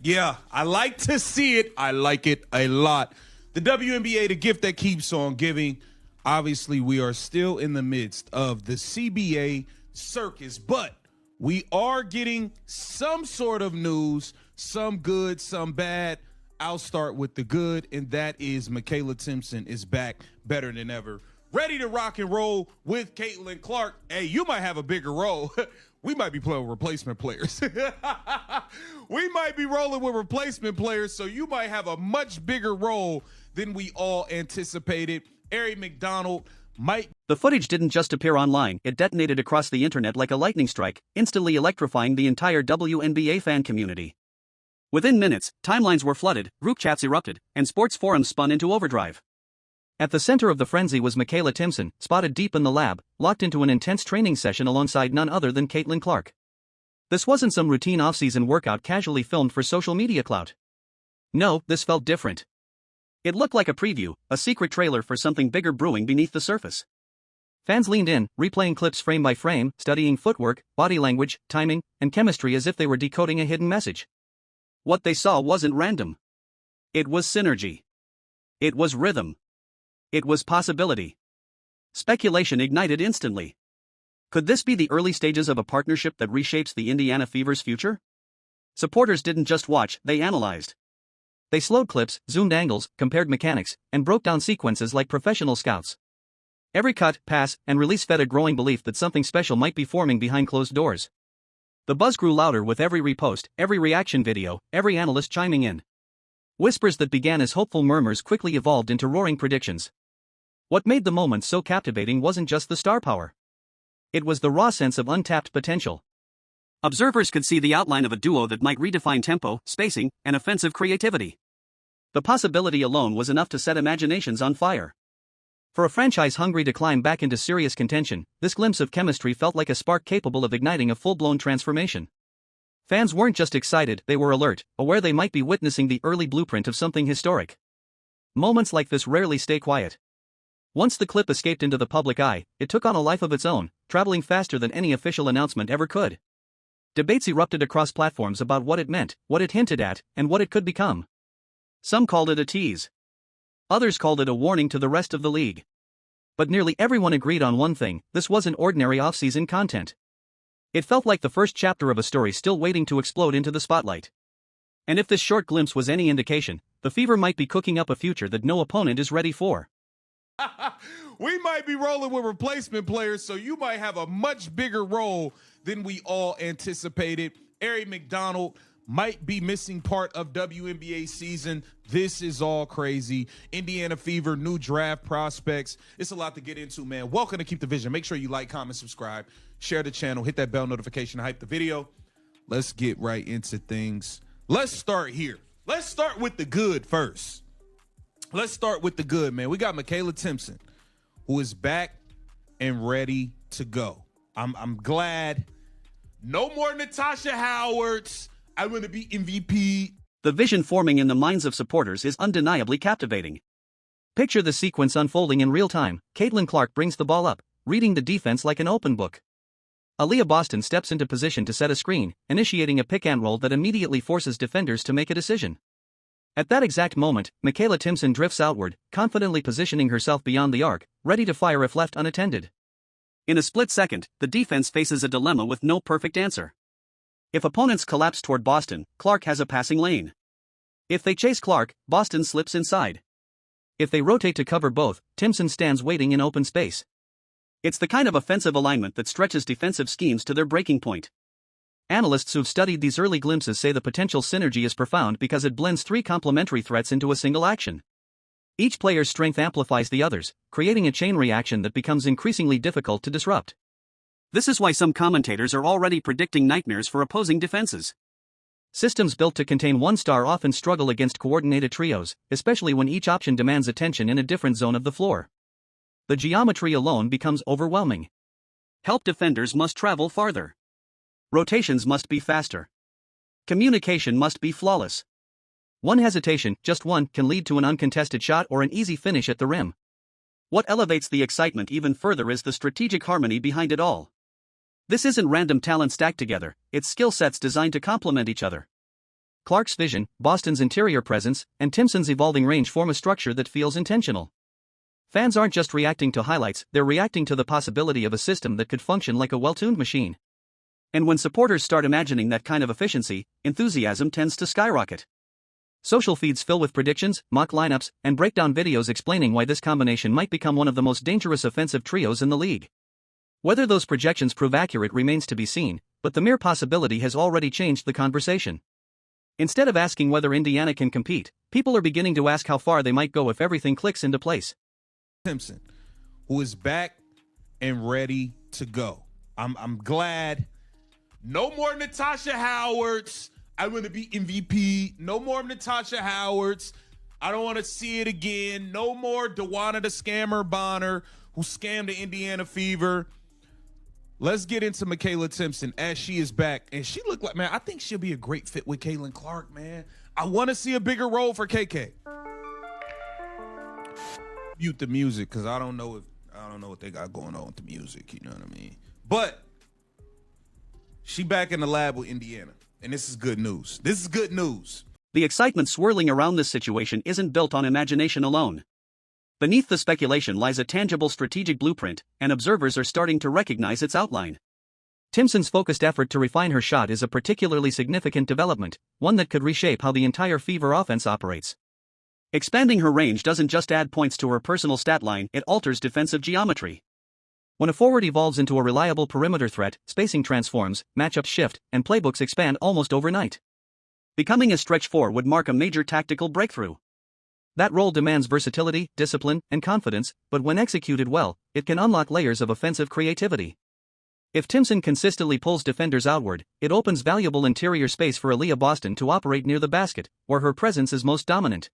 Yeah, I like to see it. I like it a lot. The WNBA, the gift that keeps on giving. Obviously, we are still in the midst of the CBA circus, but we are getting some sort of news, some good, some bad. I'll start with the good, and that is Makayla Timpson is back better than ever. Ready to rock and roll with Caitlin Clark. Hey, you might have a bigger role. We might be playing with replacement players. We might be rolling with replacement players, so you might have a much bigger role than we all anticipated. Ari McDonald might. The footage didn't just appear online, it detonated across the internet like a lightning strike, instantly electrifying the entire WNBA fan community. Within minutes, timelines were flooded, group chats erupted, and sports forums spun into overdrive. At the center of the frenzy was Makayla Timpson, spotted deep in the lab, locked into an intense training session alongside none other than Caitlin Clark. This wasn't some routine off-season workout casually filmed for social media clout. No, this felt different. It looked like a preview, a secret trailer for something bigger brewing beneath the surface. Fans leaned in, replaying clips frame by frame, studying footwork, body language, timing, and chemistry as if they were decoding a hidden message. What they saw wasn't random. It was synergy. It was rhythm. It was possibility. Speculation ignited instantly. Could this be the early stages of a partnership that reshapes the Indiana Fever's future? Supporters didn't just watch, they analyzed. They slowed clips, zoomed angles, compared mechanics, and broke down sequences like professional scouts. Every cut, pass, and release fed a growing belief that something special might be forming behind closed doors. The buzz grew louder with every repost, every reaction video, every analyst chiming in. Whispers that began as hopeful murmurs quickly evolved into roaring predictions. What made the moment so captivating wasn't just the star power. It was the raw sense of untapped potential. Observers could see the outline of a duo that might redefine tempo, spacing, and offensive creativity. The possibility alone was enough to set imaginations on fire. For a franchise hungry to climb back into serious contention, this glimpse of chemistry felt like a spark capable of igniting a full-blown transformation. Fans weren't just excited, they were alert, aware they might be witnessing the early blueprint of something historic. Moments like this rarely stay quiet. Once the clip escaped into the public eye, it took on a life of its own, traveling faster than any official announcement ever could. Debates erupted across platforms about what it meant, what it hinted at, and what it could become. Some called it a tease. Others called it a warning to the rest of the league. But nearly everyone agreed on one thing: this wasn't ordinary off-season content. It felt like the first chapter of a story still waiting to explode into the spotlight. And if this short glimpse was any indication, the Fever might be cooking up a future that no opponent is ready for. We might be rolling with replacement players, so you might have a much bigger role than we all anticipated. Ari McDonald might be missing part of WNBA season. This is all crazy. Indiana Fever, new draft prospects. It's a lot to get into, man. Welcome to Keep the Vision. Make sure you like, comment, subscribe, share the channel, hit that bell notification, hype the video. Let's get right into things. Let's start here. Let's start with the good first. Let's start with the good, man. We got Makayla Timpson, who is back and ready to go. I'm glad. No more Natasha Howards. I want to be MVP. The vision forming in the minds of supporters is undeniably captivating. Picture the sequence unfolding in real time. Caitlin Clark brings the ball up, reading the defense like an open book. Aaliyah Boston steps into position to set a screen, initiating a pick-and-roll that immediately forces defenders to make a decision. At that exact moment, Makayla Timpson drifts outward, confidently positioning herself beyond the arc, ready to fire if left unattended. In a split second, the defense faces a dilemma with no perfect answer. If opponents collapse toward Boston, Clark has a passing lane. If they chase Clark, Boston slips inside. If they rotate to cover both, Timpson stands waiting in open space. It's the kind of offensive alignment that stretches defensive schemes to their breaking point. Analysts who've studied these early glimpses say the potential synergy is profound because it blends three complementary threats into a single action. Each player's strength amplifies the others, creating a chain reaction that becomes increasingly difficult to disrupt. This is why some commentators are already predicting nightmares for opposing defenses. Systems built to contain one star often struggle against coordinated trios, especially when each option demands attention in a different zone of the floor. The geometry alone becomes overwhelming. Help defenders must travel farther. Rotations must be faster. Communication must be flawless. One hesitation, just one, can lead to an uncontested shot or an easy finish at the rim. What elevates the excitement even further is the strategic harmony behind it all. This isn't random talent stacked together, it's skill sets designed to complement each other. Clark's vision, Boston's interior presence, and Timpson's evolving range form a structure that feels intentional. Fans aren't just reacting to highlights, they're reacting to the possibility of a system that could function like a well-tuned machine. And when supporters start imagining that kind of efficiency, enthusiasm tends to skyrocket. Social feeds fill with predictions, mock lineups, and breakdown videos explaining why this combination might become one of the most dangerous offensive trios in the league. Whether those projections prove accurate remains to be seen, but the mere possibility has already changed the conversation. Instead of asking whether Indiana can compete, people are beginning to ask how far they might go if everything clicks into place. Timpson, who is back and ready to go. I'm glad. No more Natasha Howards. I'm going to be MVP. No more Natasha Howards. I don't want to see it again. No more Dewana the Scammer Bonner, who scammed the Indiana Fever. Let's get into Makayla Timpson as she is back. And she looked like, man, I think she'll be a great fit with Caitlin Clark, man. I want to see a bigger role for KK. Mute the music because I don't know what they got going on with the music, you know what I mean? But she back in the lab with Indiana. And this is good news. This is good news. The excitement swirling around this situation isn't built on imagination alone. Beneath the speculation lies a tangible strategic blueprint, and observers are starting to recognize its outline. Timpson's focused effort to refine her shot is a particularly significant development, one that could reshape how the entire Fever offense operates. Expanding her range doesn't just add points to her personal stat line, it alters defensive geometry. When a forward evolves into a reliable perimeter threat, spacing transforms, matchups shift, and playbooks expand almost overnight. Becoming a stretch four would mark a major tactical breakthrough. That role demands versatility, discipline, and confidence, but when executed well, it can unlock layers of offensive creativity. If Timpson consistently pulls defenders outward, it opens valuable interior space for Aaliyah Boston to operate near the basket, where her presence is most dominant.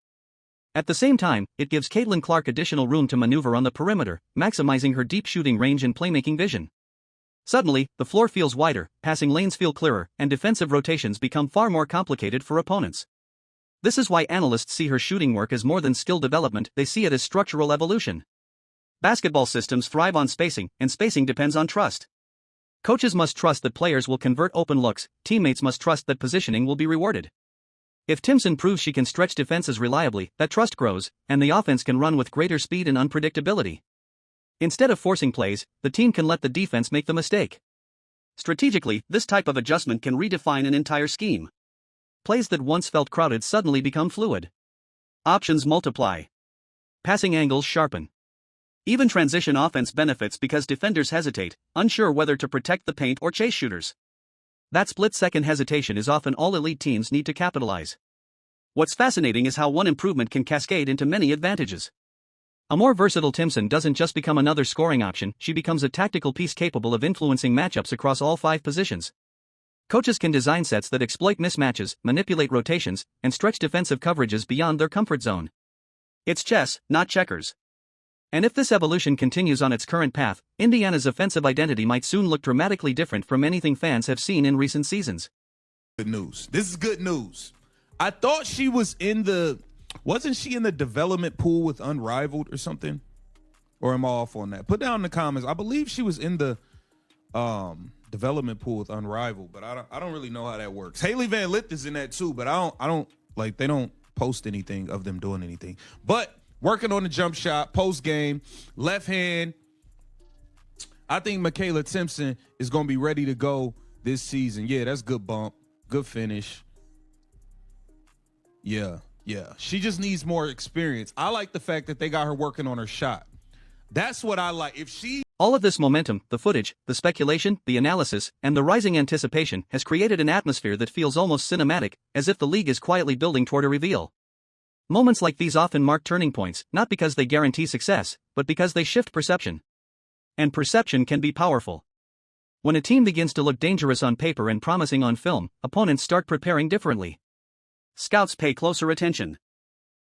At the same time, it gives Caitlin Clark additional room to maneuver on the perimeter, maximizing her deep shooting range and playmaking vision. Suddenly, the floor feels wider, passing lanes feel clearer, and defensive rotations become far more complicated for opponents. This is why analysts see her shooting work as more than skill development, they see it as structural evolution. Basketball systems thrive on spacing, and spacing depends on trust. Coaches must trust that players will convert open looks, teammates must trust that positioning will be rewarded. If Timpson proves she can stretch defenses reliably, that trust grows, and the offense can run with greater speed and unpredictability. Instead of forcing plays, the team can let the defense make the mistake. Strategically, this type of adjustment can redefine an entire scheme. Plays that once felt crowded suddenly become fluid. Options multiply. Passing angles sharpen. Even transition offense benefits because defenders hesitate, unsure whether to protect the paint or chase shooters. That split-second hesitation is often all elite teams need to capitalize. What's fascinating is how one improvement can cascade into many advantages. A more versatile Timpson doesn't just become another scoring option, she becomes a tactical piece capable of influencing matchups across all 5 positions. Coaches can design sets that exploit mismatches, manipulate rotations, and stretch defensive coverages beyond their comfort zone. It's chess, not checkers. And if this evolution continues on its current path, Indiana's offensive identity might soon look dramatically different from anything fans have seen in recent seasons. Good news. This is good news. I thought she was wasn't she in the development pool with Unrivaled or something? Or am I off on that? Put down in the comments. I believe she was in the development pool with Unrivaled, but I don't really know how that works. Haley Van Lith is in that too, but I don't like, they don't post anything of them doing anything. But working on the jump shot, post game, left hand. I think Makayla Timpson is going to be ready to go this season. Yeah, that's good bump. Good finish. Yeah. She just needs more experience. I like the fact that they got her working on her shot. That's what I like. All of this momentum, the footage, the speculation, the analysis, and the rising anticipation has created an atmosphere that feels almost cinematic, as if the league is quietly building toward a reveal. Moments like these often mark turning points, not because they guarantee success, but because they shift perception. And perception can be powerful. When a team begins to look dangerous on paper and promising on film, opponents start preparing differently. Scouts pay closer attention.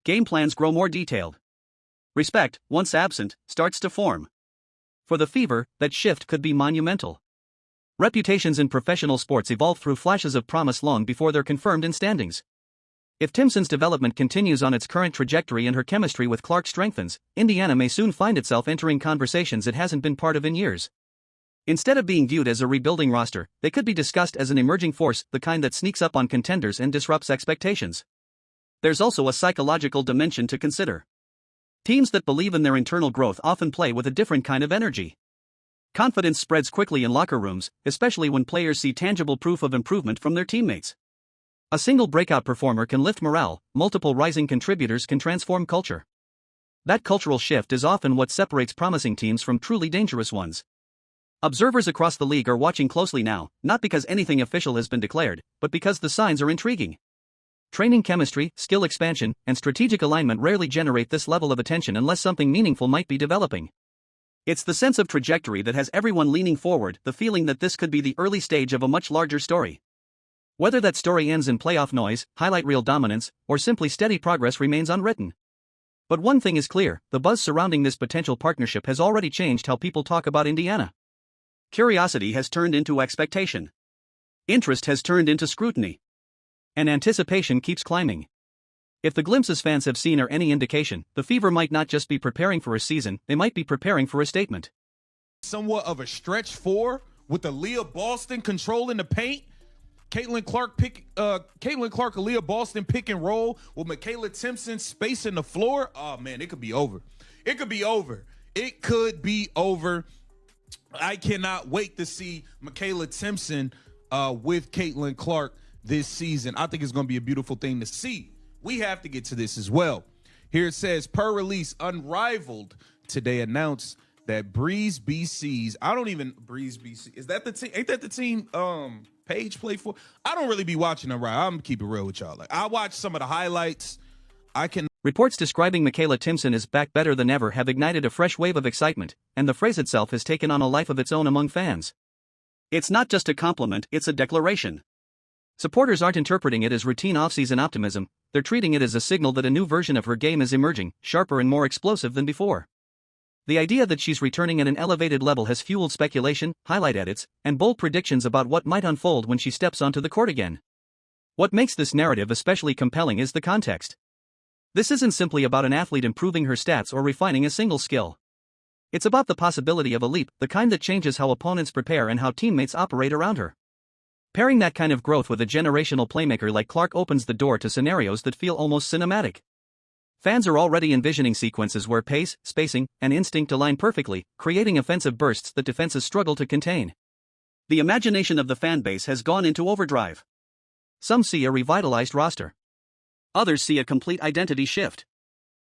Game plans grow more detailed. Respect, once absent, starts to form. For the Fever, that shift could be monumental. Reputations in professional sports evolve through flashes of promise long before they're confirmed in standings. If Timpson's development continues on its current trajectory and her chemistry with Clark strengthens, Indiana may soon find itself entering conversations it hasn't been part of in years. Instead of being viewed as a rebuilding roster, they could be discussed as an emerging force, the kind that sneaks up on contenders and disrupts expectations. There's also a psychological dimension to consider. Teams that believe in their internal growth often play with a different kind of energy. Confidence spreads quickly in locker rooms, especially when players see tangible proof of improvement from their teammates. A single breakout performer can lift morale, multiple rising contributors can transform culture. That cultural shift is often what separates promising teams from truly dangerous ones. Observers across the league are watching closely now, not because anything official has been declared, but because the signs are intriguing. Training chemistry, skill expansion, and strategic alignment rarely generate this level of attention unless something meaningful might be developing. It's the sense of trajectory that has everyone leaning forward, the feeling that this could be the early stage of a much larger story. Whether that story ends in playoff noise, highlight reel dominance, or simply steady progress remains unwritten. But one thing is clear, the buzz surrounding this potential partnership has already changed how people talk about Indiana. Curiosity has turned into expectation. Interest has turned into scrutiny. And anticipation keeps climbing. If the glimpses fans have seen are any indication, the Fever might not just be preparing for a season, they might be preparing for a statement. Somewhat of a stretch four with Aaliyah Boston controlling the paint. Caitlin Clark, Aaliyah Boston pick and roll with Makayla Timpson spacing the floor. Oh man, it could be over. It could be over. It could be over. I cannot wait to see Makayla Timpson with Caitlin Clark this season. I think it's going to be a beautiful thing to see. We have to get to this as well. Here it says, per release, Unrivaled today announced that Breeze BC's, Breeze BC, is that the team? Ain't that the team Paige play for? I don't really be watching them, right? I'm keep it real with y'all. Like, I watch some of the highlights. Reports describing Makayla Timpson as back better than ever have ignited a fresh wave of excitement, and the phrase itself has taken on a life of its own among fans. It's not just a compliment, it's a declaration. Supporters aren't interpreting it as routine off-season optimism, they're treating it as a signal that a new version of her game is emerging, sharper and more explosive than before. The idea that she's returning at an elevated level has fueled speculation, highlight edits, and bold predictions about what might unfold when she steps onto the court again. What makes this narrative especially compelling is the context. This isn't simply about an athlete improving her stats or refining a single skill. It's about the possibility of a leap, the kind that changes how opponents prepare and how teammates operate around her. Pairing that kind of growth with a generational playmaker like Clark opens the door to scenarios that feel almost cinematic. Fans are already envisioning sequences where pace, spacing, and instinct align perfectly, creating offensive bursts that defenses struggle to contain. The imagination of the fan base has gone into overdrive. Some see a revitalized roster. Others see a complete identity shift.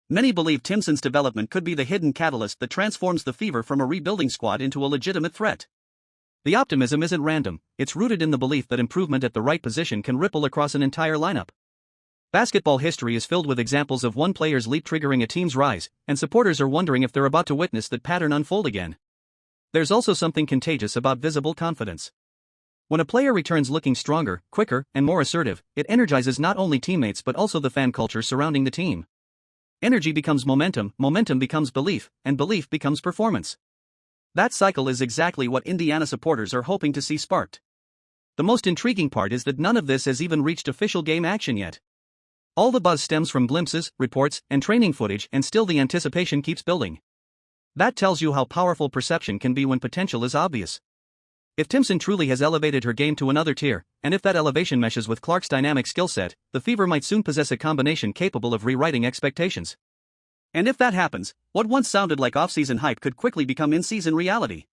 Many believe Timpson's development could be the hidden catalyst that transforms the Fever from a rebuilding squad into a legitimate threat. The optimism isn't random, it's rooted in the belief that improvement at the right position can ripple across an entire lineup. Basketball history is filled with examples of one player's leap triggering a team's rise, and supporters are wondering if they're about to witness that pattern unfold again. There's also something contagious about visible confidence. When a player returns looking stronger, quicker, and more assertive, it energizes not only teammates but also the fan culture surrounding the team. Energy becomes momentum, momentum becomes belief, and belief becomes performance. That cycle is exactly what Indiana supporters are hoping to see sparked. The most intriguing part is that none of this has even reached official game action yet. All the buzz stems from glimpses, reports, and training footage, and still the anticipation keeps building. That tells you how powerful perception can be when potential is obvious. If Timpson truly has elevated her game to another tier, and if that elevation meshes with Clark's dynamic skill set, the Fever might soon possess a combination capable of rewriting expectations. And if that happens, what once sounded like off-season hype could quickly become in-season reality.